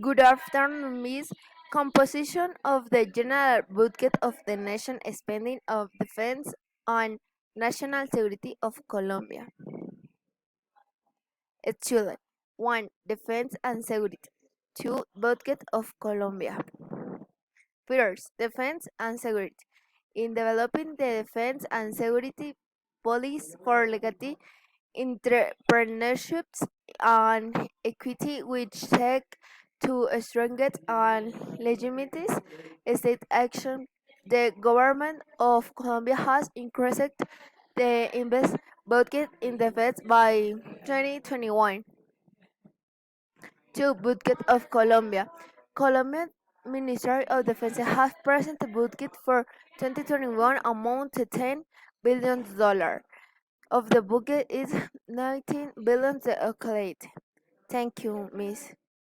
Good afternoon, Miss. Composition of the general budget of the nation spending of defense and national security of Colombia. Chile. 1. Defense and security. 2. Budget of Colombia. First, defense and security. In developing the defense and security policy for legality, entrepreneurships and equity which seek to strengthen and legitimize state action. The government of Colombia has increased the invest budget in defense by 2021 to budget of Colombia. Colombian Ministry of Defense has presented budget for 2021 amount to $10 billion. Of the budget is 19 billion allocated. Thank you, Miss.